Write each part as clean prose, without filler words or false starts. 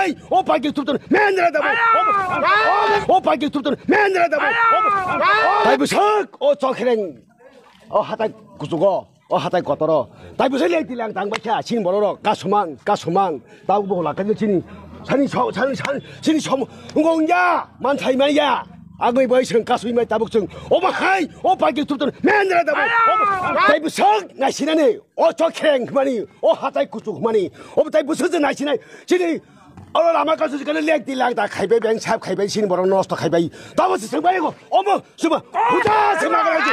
hai o pagi tu tu mendra da o pagi tu tu mendra da dai bu sak o chokhreng o hatai kusugo o hatai kotoro dai bu sele tilang tang bakha sin bororo kasumang tau bo la kan chini chani chini chom ngongya man thai mai ya 아그이 보이슨 가수이마이 따복증 오마하이 오빠기 툭툭 맨들하다 보 다이브 석 나시나네 오 저캥 그만이 오 하다이 구축 그만이 오 다이브 서저 나시나 지리 얼른 아마 가서 지금 렉딜랑다 카이베 뱅삽 카이베 신이 뭐라 노스터 카이베 따버스 성바이고 어머 스마 부자 스마가라지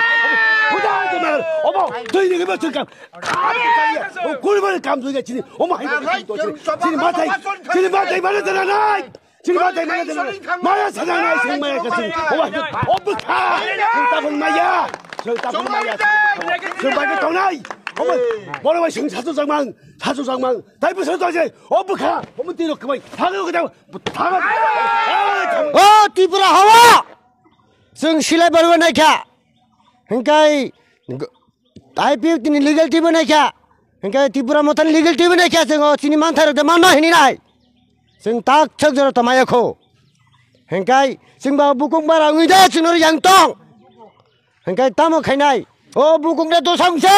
부자 스마가 어머 저희는 그뭐 잠깐 가만히 꿀벌 감독이가 지리 어머 하이베 지리 마타이 말하잖아 지금 마타이 말하잖아 마야 사장아 생마야 같은 오버카 정답은 마야 정답이 동나이 어머 뭐라고 사조장망 다이브 서도하지 오버카 어머 뛰어 그만 방어 그냥 방어 띠부라 하와 승 실내 버리고 나이카 그러니까 IPF 띠니 리걸 띠부 나이카 그러니까 띠부라 못한 리걸 띠부 나이카 승 지니 많다로 대만나 해니 나이 승 딱 척저로 더 마야코 그러니까 승바 부공바라 의자 진으로 양똥 그러니까 따모 khai bukunnya tu sangsa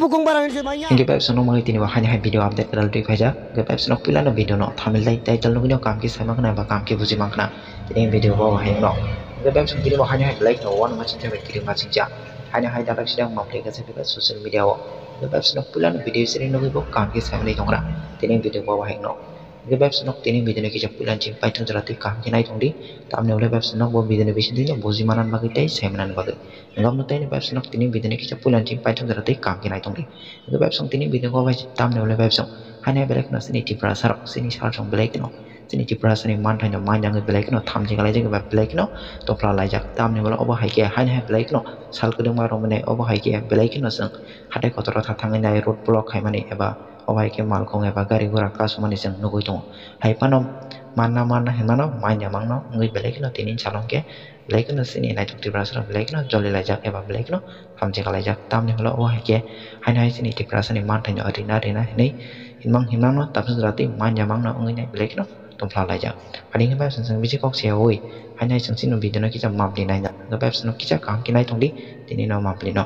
bukung barang ini semuanya. Hingga pep sonok mengerti ni wahanya hai video update pada lebih saja. Hingga pep sonok pilihan video no thamil lai title nunggu kam ki sama kena ba kam ki buji makna. Jadi video bawa hai no. Hingga pep sonok ini wahanya hai like no one macam macam kirim macam ja. Hanya hai dapat sedang memperlihatkan sebagai sosial media wo. Hingga pep sonok pilihan video sering nunggu bo kam ki sama lai tongkra. Jadi video bawa hai no. Hingga pep sonok ini video ni kita pilihan cimpai tung terlatih kam ki nai tongdi. Tamne oleh pep sonok bo video ni bisin dia buji manan bagi tay semanan bagi. Ngam no tani web sonok tini bidene kicha pulan tim pai thong darate kam ki nai tongri ngi web song tini bidene ko wai tam ne ole web song hane belek no sini ti prasar sini sar song belek no sini ti prasar ni man thang no man jang belek no tham ji galai jeng web belek no to pla lai jak tam ne bola obo hai ke hane belek no sal kedeng ma ro mane obo hai ke belek no song hade kotoro tha thang nai road block hai mane eba obo hai ke mal kong eba gari gora ka sumani seng nugoi tong hai panom mana hemano man jamang no ngi belek no tinin salong ke belek no sini nai tuk prasar belek no joli lai jak eba belek no tham je galai jak tam ne bola obo hai ke hai sini ti prasar ni man thang no arina ni himang no tap rati man jamang no ngi nai belek no tom pla lai jak pani ngi ba seng biji kok sia oi hai seng sin no bideno ki jam map li nai na ngi ba seno ki ja kam ki nai tong di tini no map li no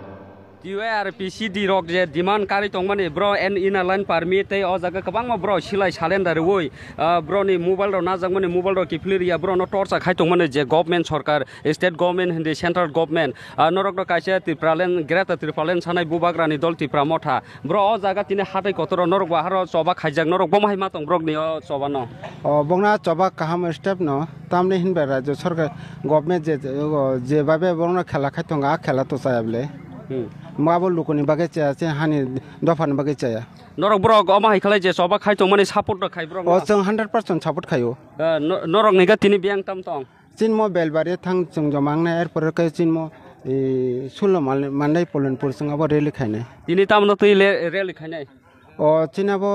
URPCD rock je demand kari tong mane bro and in a line permit te o jaga kabang ma bro silai salendar woi bro ni mobile ro na jang mane mobile ro kifliria bro no torcha khai tong mane je government sarkar state government hindi central government norok ro kaise tipralen greta tipralen sanai bubagrani dol tipra motha bro o jaga tine hatai kotoro norok ba haro choba khaijak norok bomai ma tong brok ni o choba no o bongna choba kaham step no tamne hin bera je sarkar government je babe bongna khela khai tonga khela to sayable माबो लुकुनि बागे चाचे हानि दफान बागे चाया नरक bro अमा हाइखलाय जे सबा खाइ तंग माने सपोर्ट खाइ ब्रो ओ जों 100% सपोर्ट खायो नरक निगा तिनि बियां तम तंग चिन मो बेलबारि थां जों जमांगना एरपर कै चिन मो सुलो माननाय पलनपुर जों अब रेलि खायनाय तिनि ताम न तै रेलि खायनाय ओ चिनाबो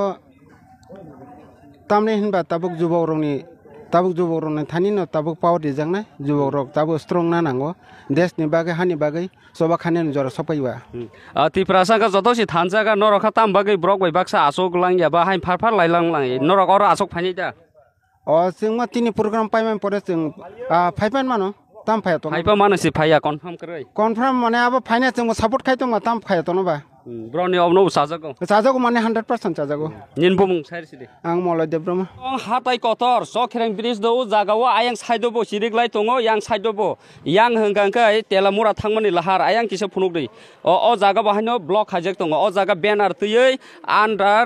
तामने हिनबा ताबुक जुबरंनि थानि न ताबुक पावर दिजांनाय जुबरक ताबु स्ट्रंग ना नांगो देशनि बागे हानि बागे सबा खाने जरा सपाइवा तिप्रासा का जतोसि थानजा का नरखा ताम बागे ब्रक बाय बाक्सा आसोक लांग याबा हाइ फारफार लाइलां लांग नरक अर आसोक फानि दा अ जों मा तिनि प्रोग्राम पाइमान परे जों फाइपान मानो ताम फाया तो फाइपा मानसि फाया कन्फर्म करे कन्फर्म माने अब फाइनान्स जों सपोर्ट खाइ तो ताम फाया तो नबा ब्रनि अबनो साजागो माने 100% साजागो निनबो मुं साइरसिदि आं मलय देब्रमा हाताय कतर सखेरें ब्रिज दो जागाव आयां साइदबो सिरिगलाय तंगो यां साइदबो यां हंगांकै तेलामुरा थांमनि लाहार आयां किसे फुनुक दै अ जागा बाहायनो ब्लक हाजेक तंगो अ जागा बेनार तयै under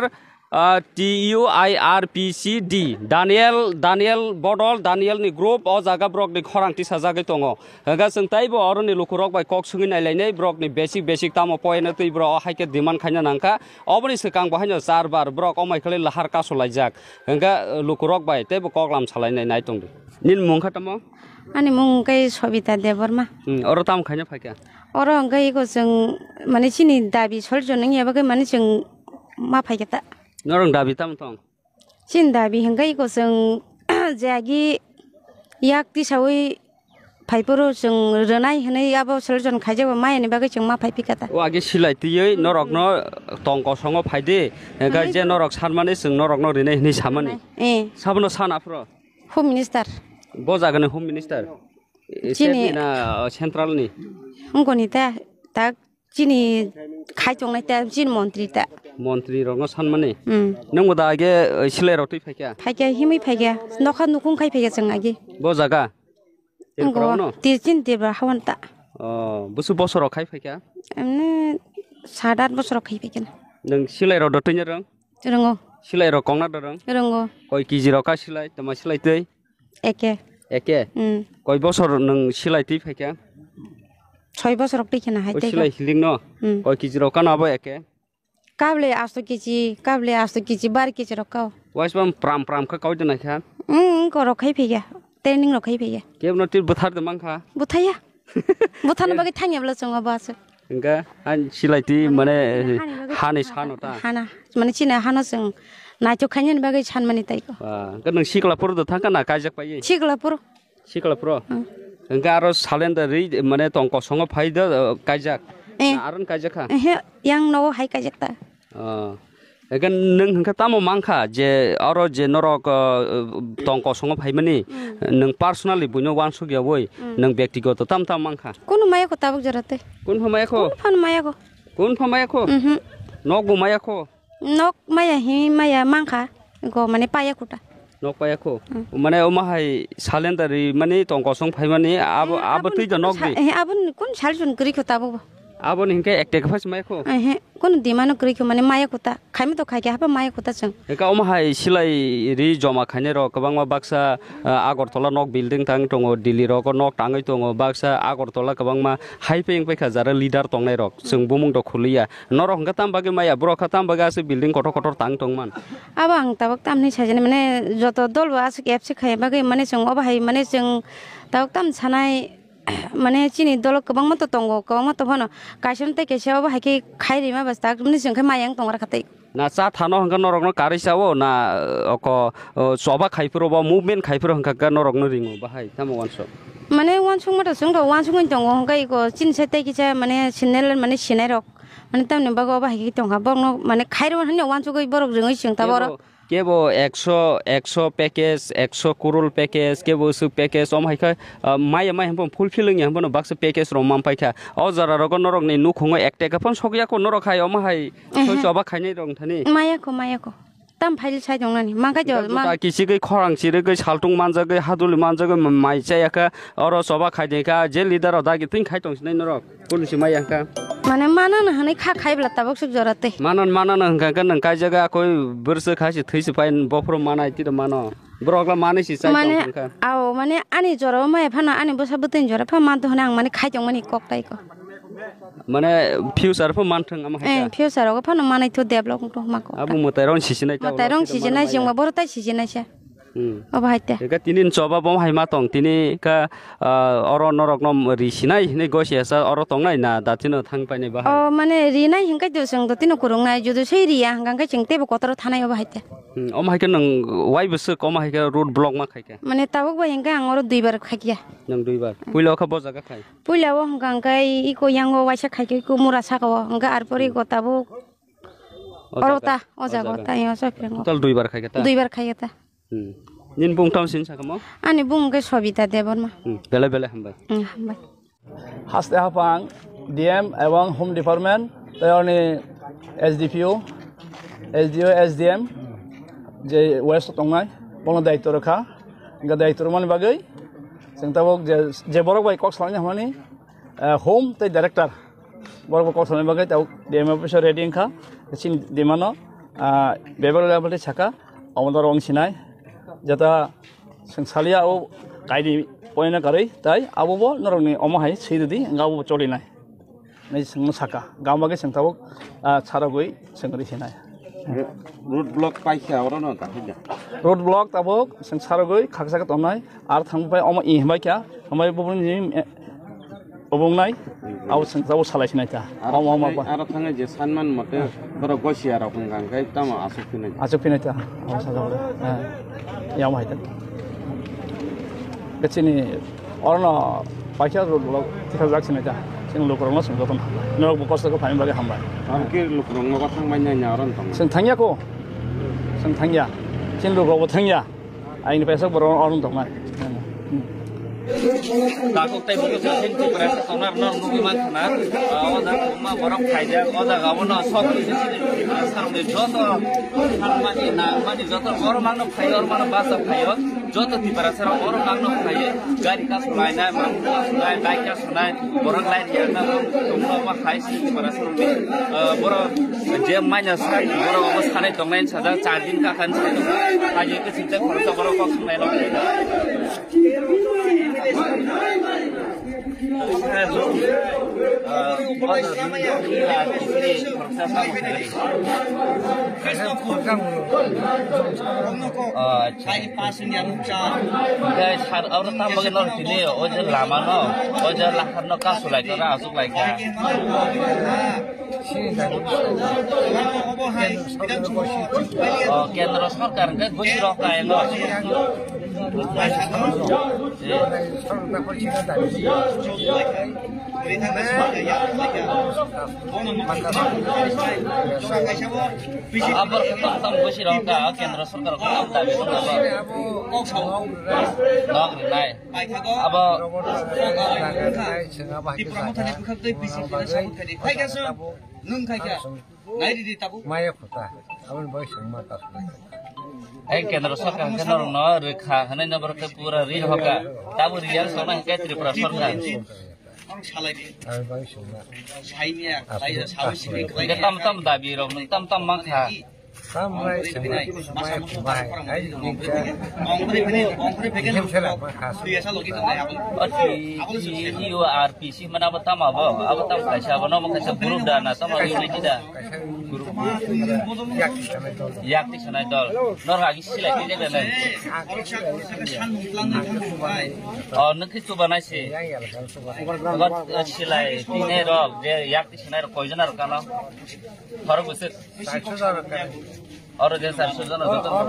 TUIRPCD Daniel Bodol Daniel ni group o jaga brok ni khorang ti sajagai tongo hanga जों ताइबो अरनि लुखुरक बाय कक सुङि नायलायनाय ब्रक नि बेसिक तामो पयना तै ब्र हाइके डिमान्ड खायना नांका अबनि सकां बाहायनो चार बार ब्रक अमाइखले लाहार कासलायजाक हंगा लुखुरक बाय तैबो ककलाम सालायनाय नाय तंदि निन मुंखा तम अनि मुंगै सबिता देबरमा अर ताम खायना फायका अर हंगै को जों माने सिनि दाबि सलजन याबगै माने जों मा फायका नरं दाबि ताम तंग सिन दाबि हंगै को जों जागी याक तिसावै फाइफोरो जों रोनाय होनाय आबो सोलजन खाइजाबो माइनि बागै जों मा फाइफिकाता ও আগে সিলাইতিयै নরকনো টংক সঙ্গ ফাইদে গাই যে নরক সানমানে जों নরকনো রিনে হিনি সামানি ए সাবনো সানাফ্র होम मिनिस्टार ব জাগানে হোম মিনিস্টার চিনি না সেন্ট্রালনি अंगनि ता चिनि खाइजंनाय ता जिन मन्त्रि ता মন্ত্রী রঙ সানমানে নং দা আগে সিলাই রতই ফাইকা फाइका हिमै फाइका नखा नुकुं खाइफैगा जों आगे ব জাগা এরপরনো तिरजिन देब्रा हावन्ता বসু বছর খাই ফাইকা एमने 7-8 बोसोराव खाइफैगोन नों सिलाइ र दतैनो रों रोंगौ सिलाइ र कंना रों रोंगौ कय केजि र का सिलाइ तमा सिलाइ तै एके एके कय बছর नों सिलाइ तै फाइका 6 बोसोराव दैखना कय हाइते सिलाइ हिलिं न कय केजि र कानाबो एके काबले 8 केजि काबले 8 केजि 12 केजि रकाव वाइसबाम प्राम प्राम का काउ देना खा को खाइफैगा ट्रेनिं र खाइफैगा केबनो तिर बुथार दे मांखा बुथाया बुथानो बागै थाङाब्ला जों बासो इंगा आन सिलाइति माने हानै सानोता हाना माने चिना हाना जों नाइथो खायनि बागै सान माने ताइको ग नों सिकलापुर द थांका ना काजक पाइ सिगलापुर सिकलापुर इंगा आरो सालेन्दार रि माने टंक संग फाइद काजक आरन काजका हे yang no hai kajakta एगन नों हंका तामो मांखा जे अरो जे नरक टंक संग फाइमानि नों पर्सनली बुनो वानसु गयावै नों व्यक्तिगत ताम ताम मांखा कोन मायाको ताबक जराते कोन फमायाखो कोन मायाको नक गुमायाखो नक माया हि माया मांखा गो माने पायाखोटा नक पायाखो माने ओमाहाय सालेन्दारि माने टंक संग फाइमानि आबो तै द नक बि हे आबन कोन सालजुन गरिखो ताबो आबो हिंके एकटेक फास मायाखो हे कोन दिमानो गरिखो माने मायाको ता खाइमे त खाइके हाबा मायाको ता जों एका ओमाहाय सिलाइ रि जमा खाने र गोबांमा बाक्सा आगरतला नक बिल्डिं तां दङ दिल्ली रक नक ताङै दङ बाक्सा आगरतला गोबांमा हाइपें पैखा जारा लिडार तंनाय रक जों बुमुं द खुलिया नर हंगा ताम बागे माया ब्रखा ताम बागासे बिल्डिं कट कट तां दंमान अब आं ताबक तामनि साजने माने जत दलबा आसे एपसे खाय बागे माने जों अबाहाय माने जों ताबक ताम सानाय माने चिनि दल गोबां मत दङ गोबां मत भनो काइसन ते केसेयाव हायके खाइरि मा बस्ता माने जोंखै मायां दंरा खातै ना चा थानो हंगा नरकनो कारिसावो ना अक सभा खाइफोरो बा मुभमेन्ट खाइफोरो हंगा नरकनो रिङो बाहाय ताम वानसो माने वानसुं मत जों द वानसुं दङ हंगा इको चिन सेते किसा माने सिनेल माने सिनाय रक माने तामने बागो बाहाय दङ बरनो माने खाइरो हने वानसुं गय बरक जोङै सिं ता बर केबो 100 पैकेज 100 करोड़ पैकेज केबो सु पैकेज ओम हाइका माय हम फुलफिलिंग हम बाक्स पैकेज रो माम पाइखा अ जरा रग नरक नि नुखुङो एकटेका फन सगिया को नरक खाय ओम हाय सयसबा खायनै रं थानि मायाको ताम फाइल साइ दंनानि मांगा जल मा किसी गय खरां सिरे गय सालटुं मानजा गय हादुलि मानजा गय माइ चायाका अर सबा खायदैका जे लिडार दागि तिन खाय दंसिनै नरक पुलिसि मायाका माने मानन हनै खा खाइब्ला ताबक सुक जराते मानन हंका गन काय जगा कोइ बरस खासि थैसि पाइन बफ्रो मानाय तिर मान ब्रगला मानैसि चाइ माने आव माने आनि जराव माय फाना आनि बसा बतैन जरा फा मान दहना आं माने खाइजों माने ककटाइको माने फ्यूचर फो मानथों आमा हाय फ्यूचराव फाना माने तो डेभलप तो माको आबु मताइरन सिसिनाय ता मताइरन सिसिनाय जों बरताइ सिसिनाय छ अब हाइते एका तिनिन चबा बम हाइमा तंग तिनि का अर नरक नम रिसिनाय हिनै गसेसा अर तंनाय ना दातिनो थां पाइने बा अ माने रिनाय हिंकाय दो जों दतिनो कुरुंनाय जुदु सै रिया हंगाय जों तेबो कतर थानाय अब हाइते अम हाइके नों वाइ बस कम हाइके रोड ब्लॉक मा खाइके माने ताबक बा हिंकाय आं अर दुइबार खाइकिया नों दुइबार पुइलाव खा बजागा खाइ पुइलाव हंगाय इको यांगो वाइसा खाइके को मुरा साकाव हंगा आरपरि को ताबो अरता अजागता यो सफ्रेंग तल दुइबार खाइके ता निन बुंथाम सिन साकमो आनि बुंगे सबिता देबनमा बेले बेले हामबाय हास्ते हाफां डीएम एवं होम डिपार्टमेंट तयरनि एसडीपीओ एसडीओ एसडीएम जे वेस्ट तंनाय बन दायित्व रखा गा दायित्व माने बागै जों ताबक जे बरक बाय कक्स लानि हमनि होम तै डाइरेक्टर बरक कक्स लानि बागै ताव डीएम अफिसर रेडिंग खा सिन दिमानो बेबल लेवल छाका अमदर वंसिनाय जता संसालिया ओ कायदि पयना करै ताइ आबो नरनि अमहाय सैदि गावबो चलिनाय नै संग साका गावबागे संताबो छारगै संगरि सिनाय रोड ब्लॉक पाइखा और न ताहिदा रोड ब्लॉक ताबो संसारगै खाकसाका तमनाय आर थांबाय अम इहबाय क्या हमाय बबुनि अबंनाय आव संताबो सालायसिनाय ता अम अम आरो थाङै जे सानमान मते तर गसिया र गांगाय ताम आसुफिनाय ता आव साजाबले याव हायता बेचिनि अरन paikha rok tikha jak sinai ta sing lok rong sing joton norok bo kosto ko phani bage hambai Ki lukrong mo katang may nyaron tong. sing thangya ko sing thangya sing lok bo thangya ai ni pesak borong orong tong mai Takut teh buku jasin tu berasa tonar nor nugi mantanar. Oda kuma borok kaya oda kamu no sok di sini sarung di joto harmani na mani joto orang mana kaya orang mana bahasa kaya joto di berasa orang mana kaya gari kas lainnya mana lain baik kas lain borok lain yang nama tunggu apa kaya sih di berasa rumit borok jam mana sekali borok apa sekali tonglain saja charging kakan sekali kaya ke sini kalau borok kok lain Kendra Sarkar kan gojrok kayak lo. Abar ketang besi rongga Kendra Sarkar ko tabi ko ba nok nai aba di promotan itu kan tuh bisi kita sabut tadi kai kan so nung kai kan ngai di tabu maya kota awan boy semua tas Kendra Sarkar kan orang no rekha hanen na berke pura ri hoga tabu rial sona ke Tripura Sarkar orang salah dia awan boy semua sainnya saya sawi sih ke tam tam dabi rong tam tam mangha sampai semua maya kota ai biasa lo gitu lah di RPC mana betam apa betam kasih apa nama kasih guru dana sama ini kita yak di sana dol nor lagi sila kita dana oh nanti coba nasi got sila ini rok dia yak di sana koi jenar kana baru besar orang yang sarsu jana betul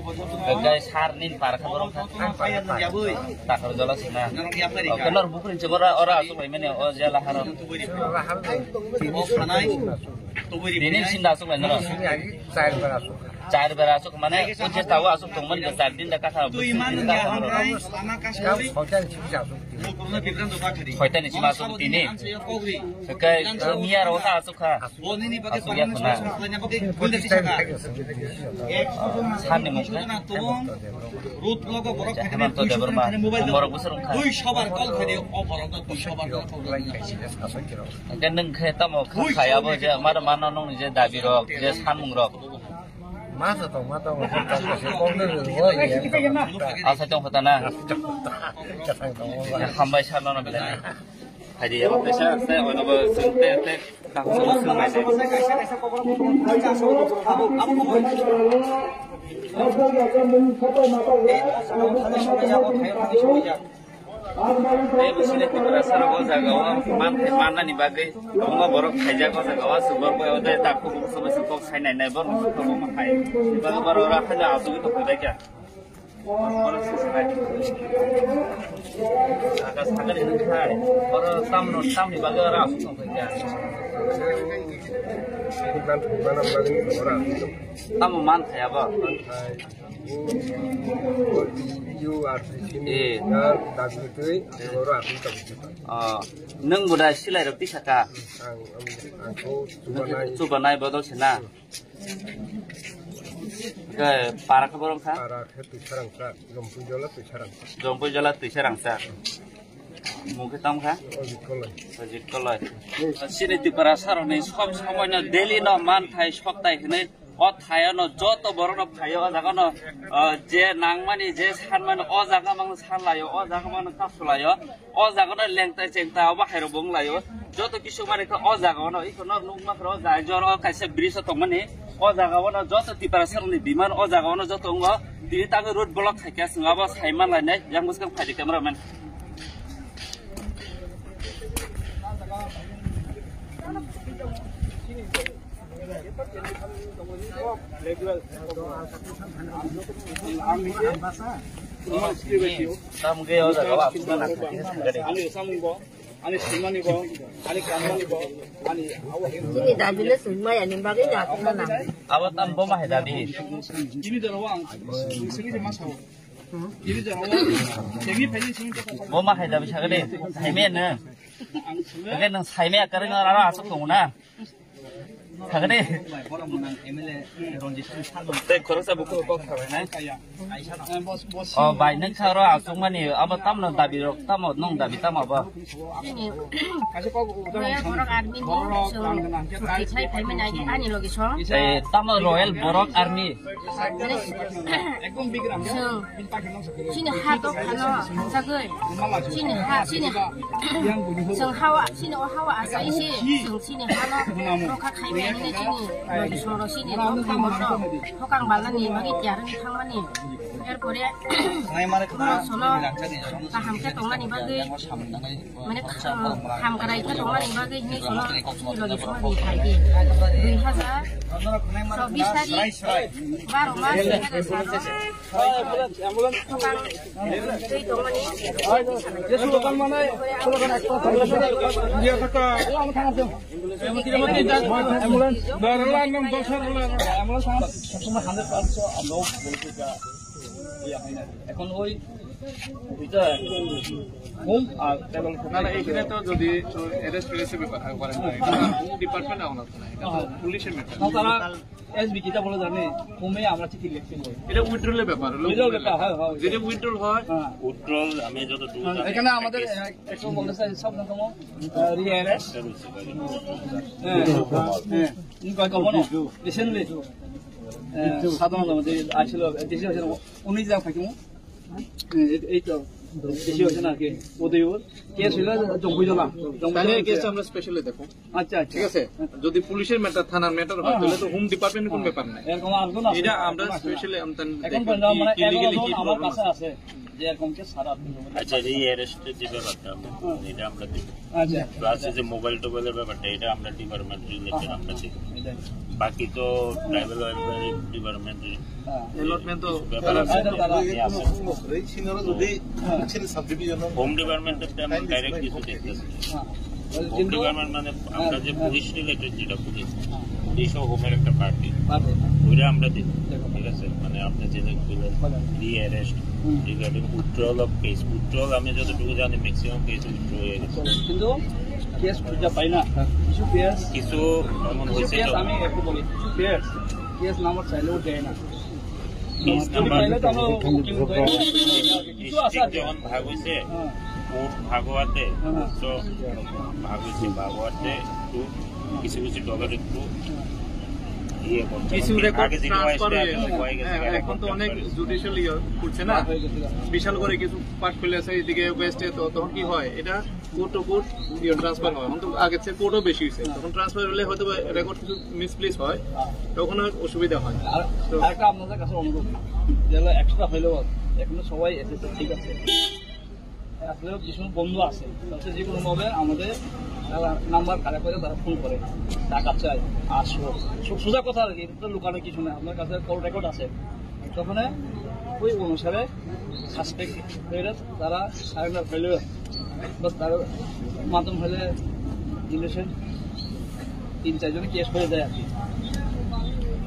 betul guys harnin para kabarong tak harus jelas nah kenor bukurin cemora orang asup ini oh jalan haram ini sinda asup ini cair berasuk mana uji tahu asup teman besar din dekat sama hoitan isi masuk ini sekai miar osa asuk ha asuk ya kena sanni mungkin jangan tuh dia bermah borok besar kan neng kereta mau kaya apa je mana mana nong je dabi rok je sanmung rok masa tong kasih kongner oh iya asa tong hotana hambai sana na bila hadi ya pesa saya ono ba sunte te tak solusi mai Tapi sini kita rasa ragu zagawa, mana nih bagai, kamu borok saja kau zagawa, sebab kau udah takut sama sekok saya naik bor, kamu makai, bagai borok orang saja asal itu kuda kya, borok sesuai, agak sangat ini kaya, borok tam nih bagai orang asal itu kya, tam mana ya apa? Neng budak silai roti saka. Coba naik botol sana. Ke para keborong sa? Jompu jalan tu serang sa. Mungkin tamu ka? Ojit kolai. Sini di perasaan ni sob semuanya daily no man thai shop thai ini. O thaya no joto borok no thaya o jaga no je nangmani je sanmani o jaga mang sanlayo o jaga mang kasulayo o jaga no lengta chengta o bahero bonglayo joto kisu mari ka o jaga no ikono nungma kro jaga jor o kaise bridge tongmani o jaga no joto tiparasar ni biman o jaga no joto ngo dini tangi road block thaikia singaba saiman lainai yang muskang phadi cameraman 아니 승만이고 아니 강만이고 아니 ini dabile semua ya nih bagi ya kemana? 아버 땀 보마 해다비 이리 들어와 승이 좀 마셔 이리 들어와 생이 팬이 승이 좀 보마 해다비 차그래 살면은 그게는 삶에 그런 거 알아 속도구나 차그래 때 걸어서 먹고 꼭 가네 bài nước sao đó áo súng mani, áo bát tắm là đại bị rồi, tắm một nông đại bị tắm một bờ. ini borok army niใช้ไปไม่ได้ani logi so Saya tắm ở Royal Borok Army. sini hato kano sagoi sini hawa asa isi sini hano roka khaime ni sini logi so ro sini no kamo so hokang balani magi tiaran thangmani এরপরে sono kahamke tongmani bagi mane kham karaita tongmani bagi ni sono logi so ni thaiki 2024 tari 12 mas ada sano এই tongmani Yesu lokan mana? Lokan ekspor. Dia kata, ambulans. Berlan nam dosa berlan. Ambulans sama 100% amlo boleh এখন ওই এটা home আর table না এখানে তো যদি arrest করেছে ব্যাপার করেন না হোম ডিপার্টমেন্ট আউনা না এটা তো পুলিশের ব্যাপার তারা এসবি কিটা বলে জানে হোমে আমরা চিঠি লিখছি এটা উইথড্রলের ব্যাপার যেটা উইথড্রল হয় উইথড্রল আমি যত এখানে আমাদের একটু বলতেছে সব রকম রিঅ্যারেস্ট হ্যাঁ কয় কম না রিসেন্টলি সাধারণত আমাদের আসছিল দেশে আসছিল 19 জন থাকিমু এই তো দেশে আছে না কি ওদেরও কেস হইলো জঙ্গি জলা তাহলে কেসটা আমরা স্পেশালি দেখো আচ্ছা ঠিক আছে যদি পুলিশের ম্যাটার থানার ম্যাটার হয় তাহলে তো হোম ডিপার্টমেন্টের কোন ব্যাপার নাই এরকম আসবে না এটা আমরা স্পেশালি এখন মানে ইলিগালি কি আমার কাছে আছে যে এরকম কেস সারা আচ্ছা এই অ্যারেস্টের যে ব্যাপারটা এটা আমরা দেখি আচ্ছা প্লাস যে মোবাইল টোবাইলের ব্যাপারটা এটা আমরা ডিপার্টমেন্ট রিলেটেড আমরা দেখি বাকি তো ট্রাইবাল ওয়েলফেয়ার ডিপার্টমেন্ট ডেভেলপমেন্ট তো ব্যাপার আছে যদি হোম ডিপার্টমেন্টের আমরা ডাইরেক্ট কিছু দেখতেছি হোম ডিপার্টমেন্ট মানে আমরা যে পুলিশ রিলেটেড যেটা পুলিশ এইসব হোমের একটা পার্টি ওইটা আমরা দেখি ঠিক আছে মানে আপনি যে rearrest regarding withdrawal of case withdrawal আমি যতটুকু জানি ম্যাক্সিমাম কেস উইথড্র হয়ে গেছে কিন্তু কেস খুঁজে পাই না কিছু এমন হয়েছে আমি একটু বলি কেস নাম্বার চাইলেও দেয় না কেস নাম্বার যখন ভাগ হয়েছে কোর্ট ভাগোয়াতে তো ভাগ হয়েছে ভাগোয়াতে একটু কিছু কিছু ডলার একটু এখন তো অনেক জুডিশিয়াল করছে না বিশাল করে কিছু পার্ট ফেলে আছে এদিকে ওয়েস্টে তো তখন কি হয় এটা কোর্ট টু কোর্ট ট্রান্সফার হয় এখন তো আগের চেয়ে কোর্টও বেশি হয়েছে তখন ট্রান্সফার হলে হয়তো রেকর্ড কিছু মিসপ্লেস হয় তখন অসুবিধা হয় তো একটা আপনাদের কাছে অনুরোধ যেগুলো এক্সট্রা হইলেও এখনো সবাই এসেছে ঠিক আছে আসলে কিছু বন্ধু আছে তাতে যে কোনো ভাবে আমাদের নাম্বার কালেক্ট করে তারা ফোন করে টাকা চাই আসবো সোজা কথা আর কি লুকানো কিছু না আপনার কাছে কল রেকর্ড আছে তখন ওই অনুসারে সাসপেক্ট হয়ে তারা সারেন্ডার হইলে বা তার মাধ্যম হলে ইলেকশন 3-4 জন কেস হয়ে যায় আর কি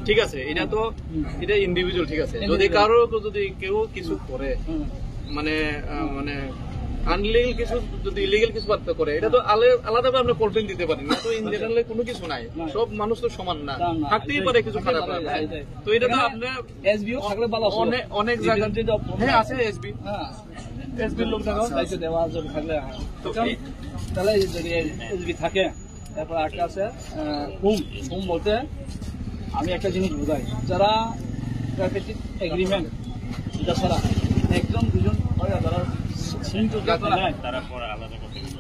ঠিক আছে এটা তো এটা ইন্ডিভিজুয়াল ঠিক আছে যদি কারো যদি কেউ কিছু করে মানে মানে আনলিগাল কিছু যদি ইলিগাল কিছু বার্তা করে এটা তো আলাদাভাবে আমরা কমপ্লেন দিতে পারি না তো ইন জেনারেল কোনো কিছু নাই সব মানুষ তো সমান না থাকতেই পারে কিছু খারাপ তো এটা তো আপনার এসবিও থাকলে ভালো অনেক জায়গায় হ্যাঁ আছে এসবি এসবির লোক দায়িত্ব দেওয়া যদি থাকলে তো তাহলে যদি এসবি থাকে তারপর একটা আছে হোম বলতে আমি একটা জিনিস বোঝাই যারা প্রাকৃতিক এগ্রিমেন্ট এটা ছাড়া একজন দুজন যারা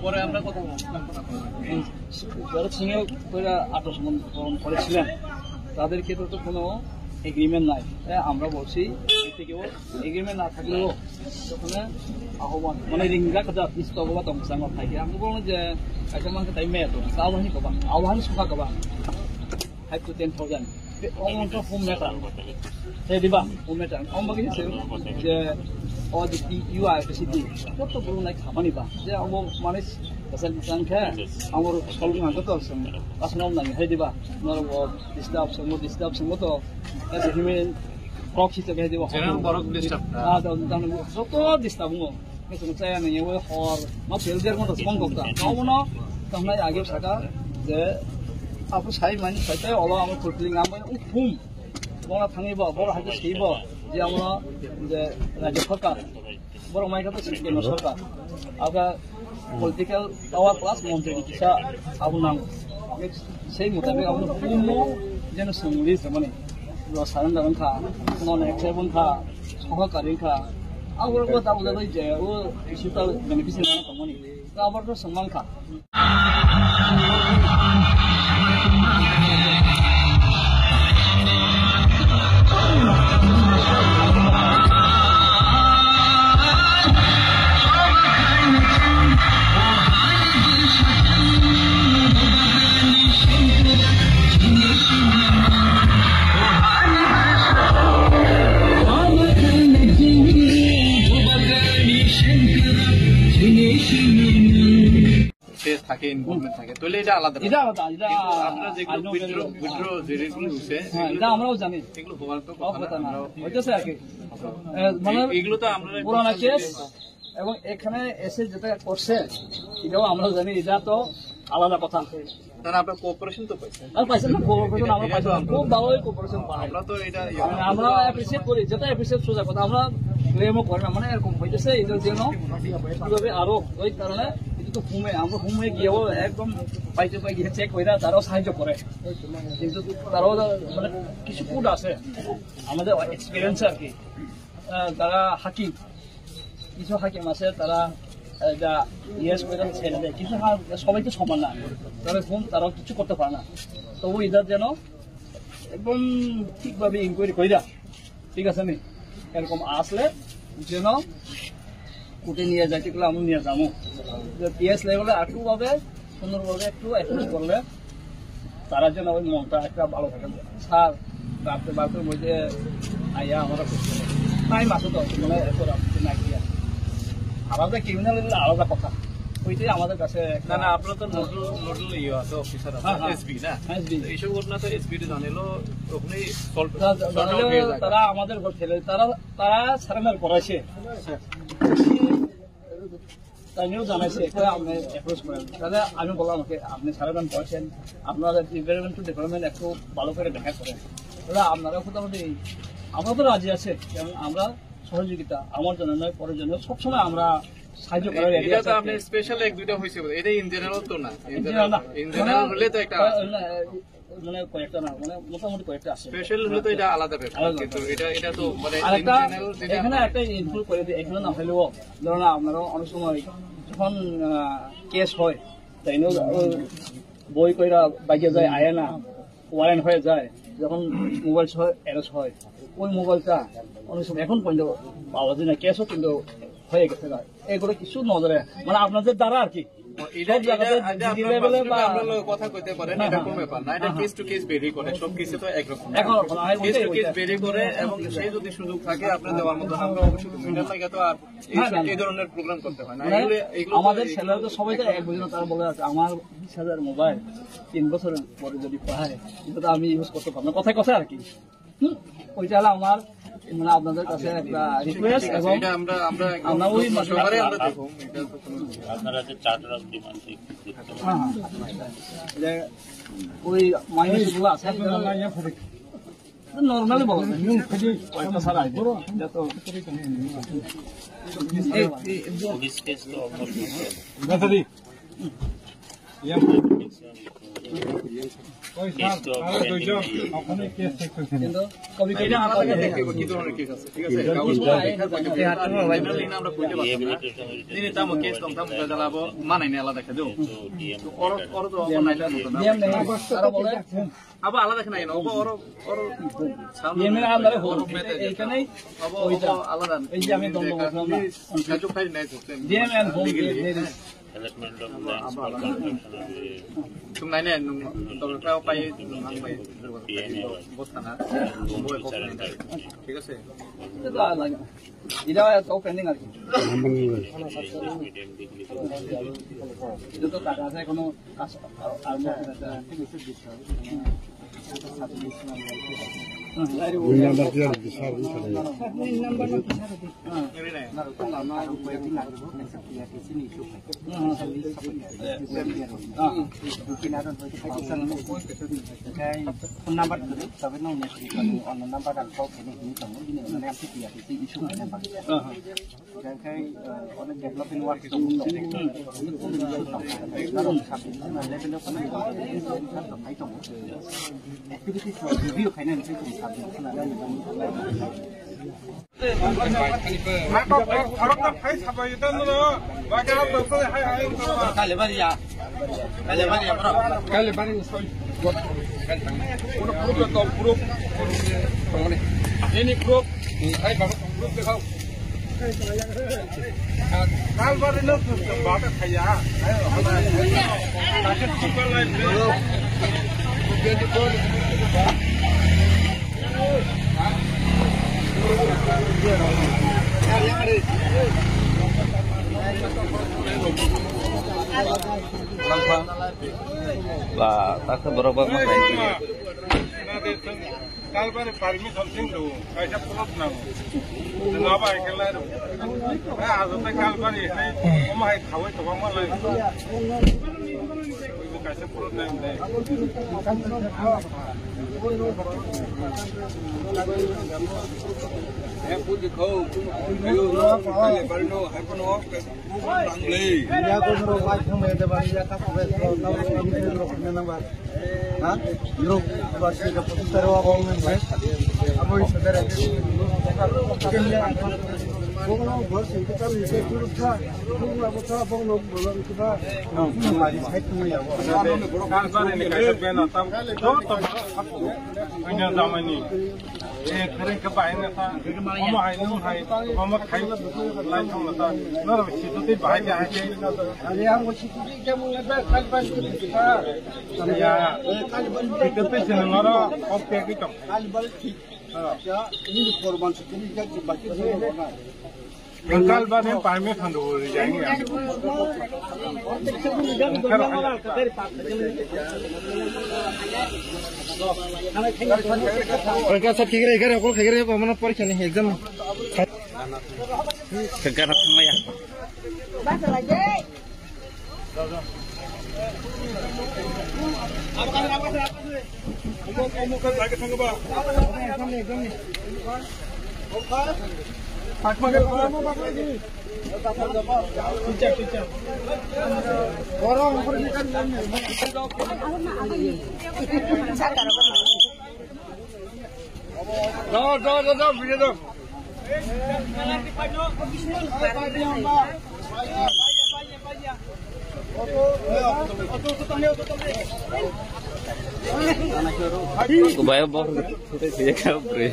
পরে আমরা কথা যারা সিঙ্গেল করে আত্মসমর্পণ করেছিলেন তাদের ক্ষেত্রে তো কোনো এগ্রিমেন্ট নাই আমরা বলছি থেকেও এগ্রিমেন্ট না থাকলেও ওখানে আহ্বান মানে রিঙ্গা কথা ইস্তবা দংসাং থাকে আমি বলবো যে একটা মানুষ তাই মেয়ে তো আহ্বানই কবা আহ্বান সুখা কবা 5 to 10,000 অমন তো হোম মেটার সেই দিবা হোম মেটার অমন কিছু যে ও যে ইউ আই বেশি দি কত বড় নাই খাবানি বা যে আমো মানে বেসাল বিসান খা আমর সলু না কত আছে আসনাম নাই হে দিবা নর ডিস্টার্ব সঙ্গ তো এজ এ হিউম্যান প্রক্সি তো হে দিবা জেনারেল বড় ডিস্টার্ব তো যত ডিস্টার্ব মো কিছু চাই না ইউ হর মা ফেলদের মতো সংগতা নমনো তোমরা আগে থাকা যে আপু সাই মানে সাইতে অল আমার ফুটলিং আমার উফুম বড় থাঙ্গিব বড় হাতে সেইব যে আমরা যে রাজ্য সরকার বড় মাইকা তো কেন্দ্র সরকার আবার পলিটিক্যাল পাওয়ার প্লাস মন্ত্রী কিসা আপনার সেই মোতাবেক আপনার পূর্ণ যেন সংলিশ মানে সারেন্দার খা নন অ্যাক্সেবন খা সহকারী খা আবার তাবলে যে ও ইস্যুটা বেনিফিশিয়ারি না তমনি আবার তো সম্মান খা থাকে ইনভলভমেন্ট থাকে তাহলে এটা আলাদা এটা আলাদা এটা আপনারা যেগুলো উইথড্র যেগুলো হচ্ছে এটা আমরাও জানি এগুলো হওয়ার তো কথা না হইতেছে আর কি মানে এগুলো তো আমরা পুরানা কেস এবং এখানে এসে যেটা করছে এটাও আমরাও জানি এটা তো আলাদা কথা তারা আপনার কোঅপারেশন তো পাইছেন আর পাইছেন না কোঅপারেশন আমরা পাইছিলাম খুব ভালোই কোঅপারেশন পাই আমরা তো এটা আমরা অ্যাপ্রিসিয়েট করি যেটা অ্যাপ্রিসিয়েট সোজা কথা আমরা ব্লেমও করি না মানে এরকম হইতেছে এটার জন্য কিভাবে আরো ওই কারণে কিন্তু আমরা হুমে গিয়েও একদম পাইতে পাই গিয়ে চেক করে তারাও সাহায্য করে কিন্তু তারাও মানে কিছু কোড আছে আমাদের এক্সপিরিয়েন্স আর কি তারা হাকিম কিছু হাকিম আছে তারা যা ইয়েস করে ছেড়ে দেয় কিছু সবাই তো সমান না তারা তারাও কিছু করতে পারে না তবু এদের যেন একদম ঠিকভাবে ইনকোয়ারি কইরা ঠিক আছে নি এরকম আসলে যেন কোর্টে নিয়ে যায় যেগুলো আমি নিয়ে যাবো পিএস লেভেলে একটু ভাবে সুন্দরভাবে একটু অ্যাপ্রোচ করলে তারা যেন ওই মনটা একটা ভালো থাকে স্যার রাত্রে বারোটার মধ্যে আইয়া আমরা টাইম আছে তো মানে এত রাত্রে না গিয়া আলাদা ক্রিমিনাল আলাদা কথা ওইটাই আমাদের কাছে না না আপনার তো নোডাল ইয়ে আছে অফিসার আছে এসবি না এইসব ঘটনা তো এসবি জানিলো ওখানেই সলভ তারা আমাদের ঘর ফেলে তারা সারেন্ডার করাইছে তাইও জানাইছে আপনি অ্যাপ্রোচ করেন তাহলে আমি বললাম আমাকে আপনি সারেন্ডার করেছেন আপনারা এনভায়রনমেন্টাল ডেভেলপমেন্ট একটু ভালো করে দেখা করেন তাহলে আপনারা মোটামুটি আমরা তো রাজি আছে কারণ আমরা সহযোগিতা আমার জন্য নয় পরের জন্য সবসময় আমরা সাহায্য করার এটা তো আপনি স্পেশাল এক দুইটা হইছে এটা ইন জেনারেল তো না ইন জেনারেল হলে তো একটা মানে কয়েকটা না মানে মোটামুটি কয়েকটা আছে স্পেশাল হলে তো এটা আলাদা ব্যাপার কিন্তু এটা তো মানে আরেকটা এখানে একটা ইনক্লুড করে দিই এখানে না হলেও ধরুন আপনারা অনেক সময় যখন কেস হয় তাই বই কইরা বাইকে যায় আয় না ওয়ারেন্ট হয়ে যায় যখন মোবাইল অ্যারেস্ট হয় ওই মোবাইলটা অনেক সময় এখন পর্যন্ত পাওয়া যায় না কেসও কিন্তু হয়ে গেছে এগুলো কিছু নজরে মানে আপনাদের দ্বারা আর কি কথা কইতে পারেন এটা কোন ব্যাপার না এটা কেস টু কেস ভেরি করে সব কিছু তো একরকম কেস টু কেস ভেরি করে এবং সেই যদি সুযোগ থাকে আপনি দেওয়ার মতো আমরা অবশ্যই মিডল লাগে তো আর এই ধরনের প্রোগ্রাম করতে হয় না আমাদের ছেলেরা তো সবাই তো এক বুঝলো তারা বলে আছে আমার 20,000 মোবাইল 3 বছর পরে যদি পায় কিন্তু আমি ইউজ করতে পারবো না কথায় কথা আর কি ওইটা হলো আমার মানে আপনাদের কাছে একটা রিকোয়েস্ট এবং আমরা ওই সবারই আমরা দেখব এটা তো আপনারা যে চার্টার অফ ডিমান্ড যে ওই মাইনাসগুলো আছে নর্মালি বলেন কয়েকটা সারা আইবো যত পুলিশ কেস তো আবার আলাদা দেখে না আলাদা এই যে আমি Development of lands for construction of the ตรงไหนเนี่ยตรงเราไปทางไป PNA บทนะบทsurrender ঠিক আছে এটা তো পেন্ডিং আছে এটা তো টাকা আছে কোনো কাজ আর review cái này sẽ cùng tham gia là đây và ta sẽ berubah macam ini. Kalau pada parmi something tu, saya perut nang. Kenapa ikhlas tu? Asal kalau pada ini, omah tahu itu orang lain. Ibu kasih perut nang deh. Em pun di kau, ayo nak, kalau pada no, hai pun no, tangli. Ya kau nak buat macam mana? Bagi ya tak boleh, nak ini terus nak buat. Hah? Yuk, pasti dapat terus orang main. Apa yang saudara itu? Bongno bos itu kan bisa turut lah. Bongno apa sah bongno belum kita. Mari saya tunggu ya. Kalau ini kita benar tam. Punya zaman ini. Kering kebayan nata. Mama hai nu hai. Mama khai lain thong nata. Nara situ ti bahaya aja. Ada yang situ ti kamu lepas kalban kita. Ya. Kita pesen nara oke kita. Kalban ya ini korban sekali jadi baca saya. Kalau badan parmi fandu jaingi ya. Mereka सब ठीक रहेगा रे, कोल ठीक रहेगा, हमने परीक्षा नहीं exam. Sekarang apa ya? Baca lagi. Kamu kan lagi tangga ba? Pak magal kamu pak lagi. Teacher. Orang pergi kan ini. No, video dong. Kubaya boh, kita sih kan bre.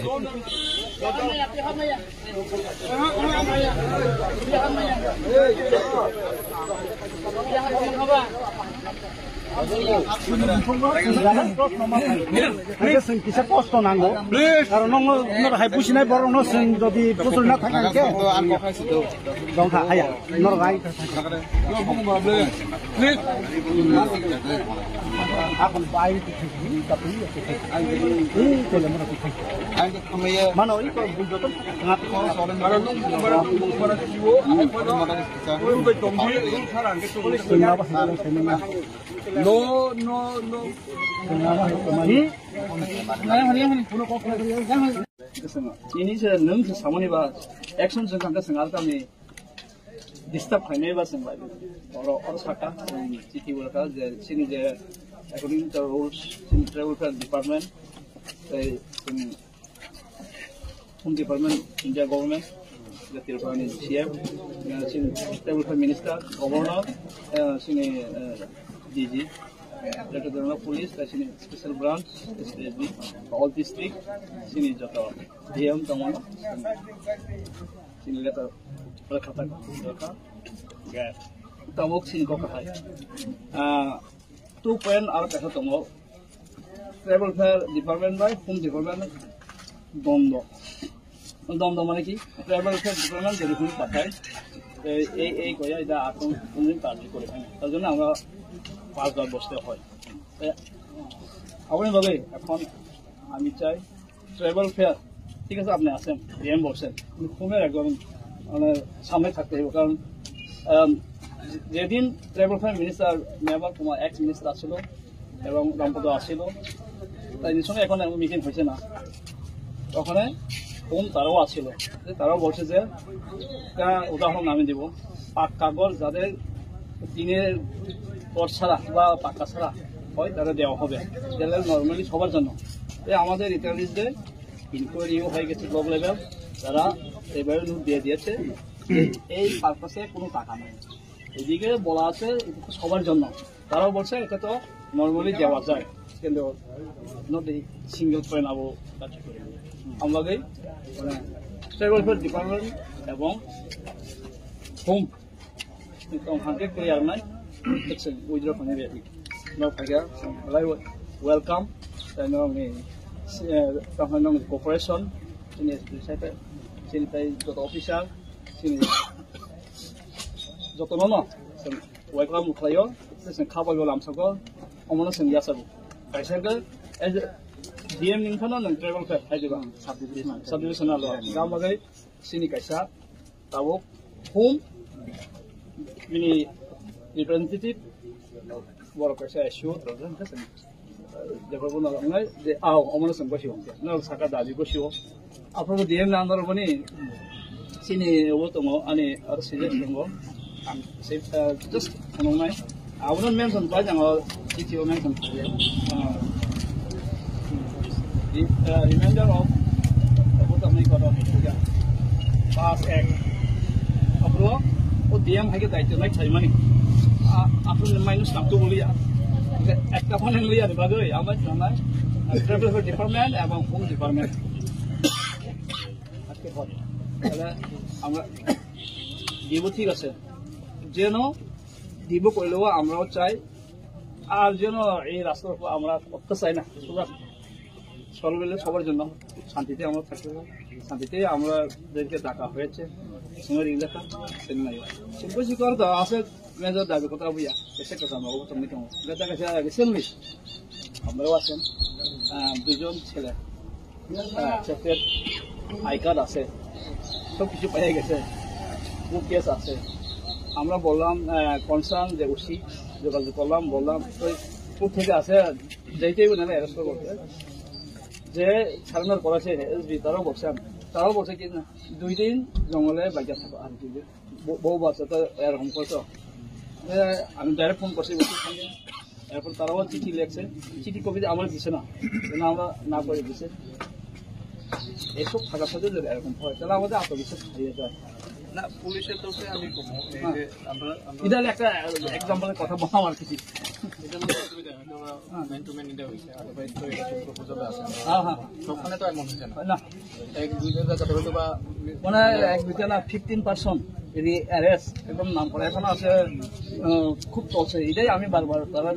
Kisah posto nanggo. Kalau nong hai pusinai borong no sing jadi pusul nak tangan ke. Dong tak ayah, nor gai. Aku baik tapi ini kalau mana ini kalau bujutan sangat soalan kalau nung mana siwo aku pada tombi sarang gitu no ini saya nung sama ba action jengkang ke sengal kami disturb kami ba sengal orang saka city worker sini je according to rules in travel department home department India government the Tirupani CM sini travel minister governor sini DG Director General Police sini special branch SPSB all district sini joto DM teman sini letter berkata gap tabuk sin ko ka hai 2 point ar ka tongo travel fair department by home department dondo মানে কি travel fair department যেরকম পাঠায় এই কয়া এটা এখন কোনদিন কার্যকর করে থাকে তার জন্য আমরা 5 বসতে হয় আপনি ভাবে এখন আমি চাই ট্রাভেল ফেয়ার ঠিক আছে আপনি আসেন ডিএম বলছেন ফোনের একদম মানে সামনে থাকতে হবে কারণ যেদিন travel fair minister mayor Kumar x minister আসছিল এবং রামপদ আসছিল তাই নিশ্চয় এখন মিটিং হয়েছে না ওখানে ফোন তারাও আসছিল তারাও বলছে যে একটা উদাহরণ আমি দিব কাগজ যাদের টিনের পর ছাড়া বা পাক্কা ছাড়া হয় তারা দেওয়া হবে তাহলে নর্মালি সবার জন্য আমাদের ইটালিস্টদের ইনকোয়ারিও হয়ে গেছে ব্লক লেভেল তারা এবারে নোট দিয়ে দিয়েছে এই পারপাসে কোনো টাকা নেই এদিকে বলা আছে সবার জন্য তারাও বলছে এটা তো নর্মালি দেওয়া যায় কিন্তু নট সিঙ্গেল পয়েন্ট আবো আমাদের মানে ট্রাভেল ফেয়ার ডিপার্টমেন্ট এবং হোম হান্ড্রেড ক্লিয়ার নাই উইথড্র খানে বেশি no faga welcome and no cooperation in sini joto official sini joto no welcome khlayo sen khaba golam sago omono sen yasabu kaisa ga DM ningkhano nang travel fair haidiba subdivision alo gamagai sini kaisa tabuk home mini representative বড় কাছে এসো problem আছে দেখো না আমরা যে আও অমন সম বসিও না সাকা দাবি বসিও আপনারা ডিএম নাম্বার বনি সিনি ও তো আনি আর সিজে দঙ্গো আম সে জাস্ট কোনো নাই আউন মেনশন বাই জানো CTO mention reminder of what am I going to do pass act apro o DM হাইকে দায়িত্ব নাই ছাইমানি আপনি মাইনাস নামতো বলিয়া একটা ফোন লইয়া দিবা গই আমার জানা ট্রাভেল ফেয়ার ডিপার্টমেন্ট এবং হোম ডিপার্টমেন্ট আজকে হয় তাহলে আমরা দিব ঠিক আছে যেন দিব কইলেও আমরাও চাই আর যেন এই রাস্তার আমরা করতে চাই না সর্ববেলে সবার জন্য শান্তিতে আমরা থাকতে শান্তিতে আমাদেরকে ডাকা হয়েছে সময় এলাকা চেন্নাই বেশি করে তো আছে মেজর দাবি কথা বুঝা এসে কথা আমরা অবতম নিতাম দেখা গেছে রিসেন্টলি আমরাও আছেন দুজন ছেলে চেকের আই কার্ড আছে সব কিছু পেয়ে গেছে বুক কেস আছে আমরা বললাম কনসার্ন যে উসি যোগাযোগ করলাম বললাম কোর্ট থেকে আছে যেইটাই না অ্যারেস্ট করতে যে সারেন্ডার করেছে এসবি তারাও বলছে কি 2 দিন জঙ্গলে বাইরে থাকো আর কি বহু বছর তো এরকম করতো আমি ডাইরেক্ট ফোন করছি এরপর তারাও চিঠি লেখছে চিঠি কপি আমার দিছে না আমরা না করে দিছে এইসব থাকার সাথে যদি এরকম হয় তাহলে আমাদের আত্মবিশ্বাস হারিয়ে যায় না পুলিশের তো আমি এটা একটা এক্সাম্পলের কথা বললাম আর কিছু মানে 15% অ্যারেস্ট একদম নাম করা এখন আছে খুব চলছে এটাই আমি বারবার তারা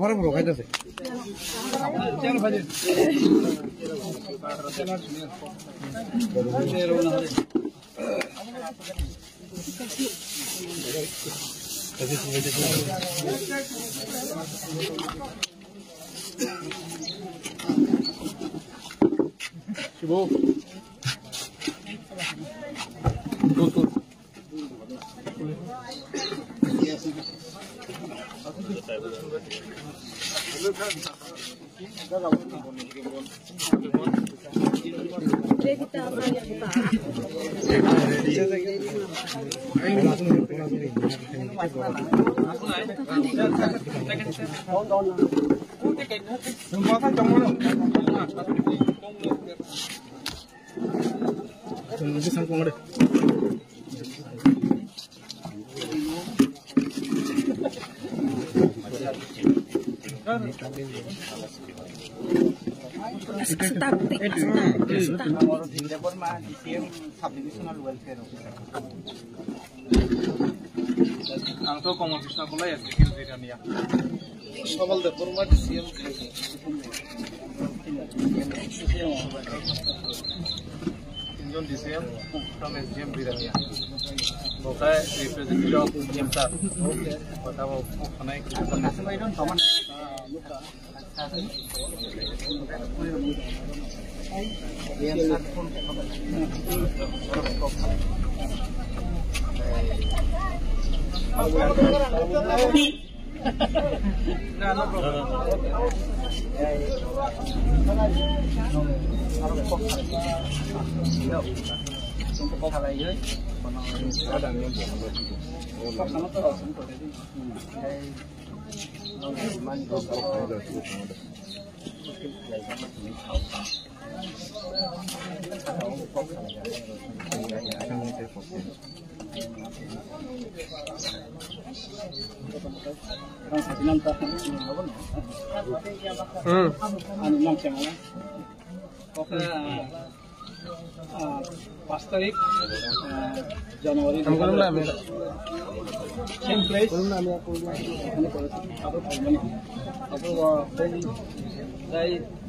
ভালো করবো খাইতেছে आंथ' कमल कृष्णखौलाय एसडिकिउ जिरानिया सबल देवबर्मा डिसिएम तीनजन डिसिएम फ्रम एसडिएम जिरानिया ओमफ्राय रिप्रेजेन्टेटिभ अफ एमसार बताबो थानाय पाँच तारिख जनवरी सेम प्लेस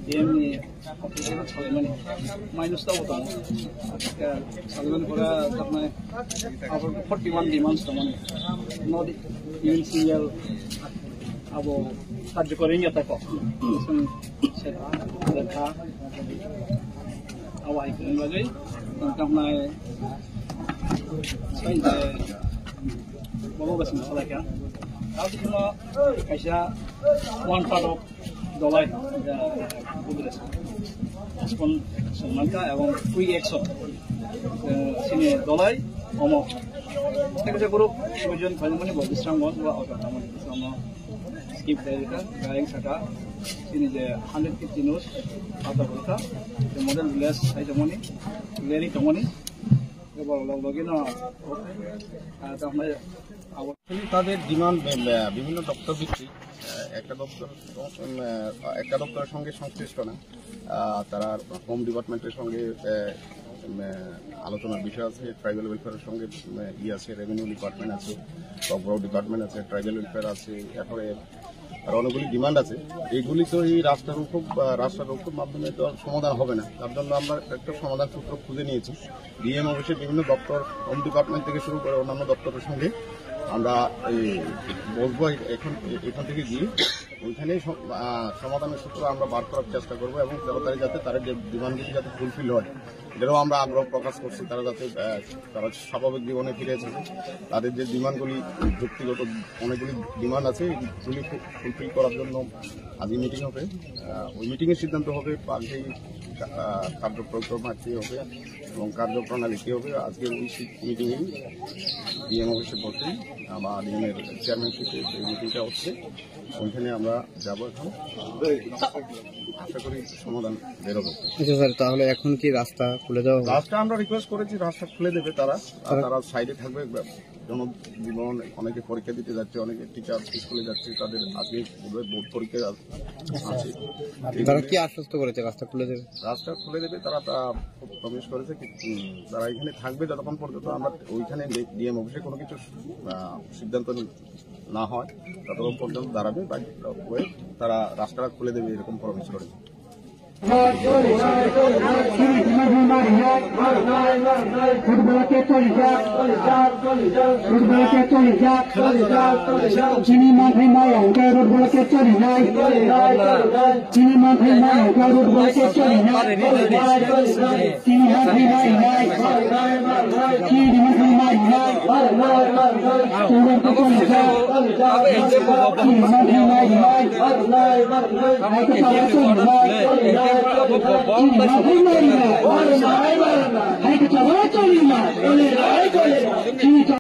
डिएमनि अफिसियेल सालायमानि माइनस दाव दं सालायमानिफोरा थारमाने 41 डिमान्ड्स दं नट इभेन सिंगल अब कार्यकरी नेताखौ जों सेथा awal itu lagi tentang naik saya bawa ke sini salah kan kalau cuma kayak one part of dollar progress respon semangat এবং quick action sini dollar omong kita guru tujuan kalau mana buat distrang buat auto kamu sama skip dari kan garing saka sini je 150 news atau berita model less saya temani very temani কেবল লগে না তাহলে তাদের demand বিভিন্ন দপ্তর ভিত্তিক একটা দপ্তরের সঙ্গে সংশ্লিষ্ট না তারা হোম ডিপার্টমেন্টের সঙ্গে আলোচনার বিষয় আছে ট্রাইবাল ওয়েলফেয়ারের সঙ্গে আছে রেভিনিউ ডিপার্টমেন্ট আছে অগ্রহ ডিপার্টমেন্ট আছে ট্রাইবাল ওয়েলফেয়ার আছে এরপরে আর অনেকগুলি ডিমান্ড আছে এইগুলি তো এই রাষ্ট্রারোক্ষর মাধ্যমে তো সমাধান হবে না তার জন্য আমরা একটা সমাধান সূত্র খুঁজে নিয়েছি ডিএম অফিসের বিভিন্ন দপ্তর হোম ডিপার্টমেন্ট থেকে শুরু করে অন্যান্য দপ্তরের সঙ্গে আমরা বসবো এখান থেকে গিয়ে ওইখানেই সমাধানের সূত্র আমরা বার করার চেষ্টা করবো এবং তাড়াতাড়ি যাতে তার যে ডিমান্ডগুলি যাতে ফুলফিল হয় এটাও আমরা আগ্রহ প্রকাশ করছি তারা যাতে তারা স্বাভাবিক জীবনে ফিরে এসেছে তাদের যে ডিমান্ডগুলি যুক্তিগত অনেকগুলি ডিমান্ড আছে এইগুলি ফুলফিল করার জন্য আজকে মিটিং হবে ওই মিটিংয়ের সিদ্ধান্ত হবে পাল্টেই কার্যক্রম কী হবে এবং কার্যপ্রণালী কী হবে আজকের ওই মিটিংয়ে ডিএম অফিসে বসে বা ডিএমের চেয়ারম্যানশিপে এই মিটিংটা হচ্ছে ওইখানে আমরা যাবো এখন আশা করি সমাধান বেরোবে। আচ্ছা স্যার তাহলে এখন কি রাস্তা খুলে দেওয়া রাস্তা আমরা রিকোয়েস্ট করেছি রাস্তা খুলে দেবে তারা সাইডে থাকবে জনজীবন অনেকে পরীক্ষা দিতে যাচ্ছে অনেকে টিচার স্কুলে যাচ্ছে তাদের আজকে বোর্ড পরীক্ষা আছে তারা কি আশ্বস্ত করেছে রাস্তা খুলে দেবে তারা প্রমিস করেছে তারা এখানে থাকবে যতক্ষণ পর্যন্ত আমরা ওইখানে ডিএম অফিসে কোনো কিছু সিদ্ধান্ত না হয় ততক্ষণ পর্যন্ত দাঁড়াবে তারা রাস্তাটা খুলে দেবে এরকম প্রমিস করেছে। চিনি মাথায় মায়াঙ্কা রোড বলকে চলি নাই চিনি মাথায় মায়াঙ্কা রোড বলকে চলি নাই চিনি মাথায় মাই নাই চিনি মাথায় মাই নাই তোমরা তো চলি যাও চিনি মাথায় মাই নাই আইকে চালা চলি নাই চিনি মাথায় মাই নাই আইকে চালা চলি নাই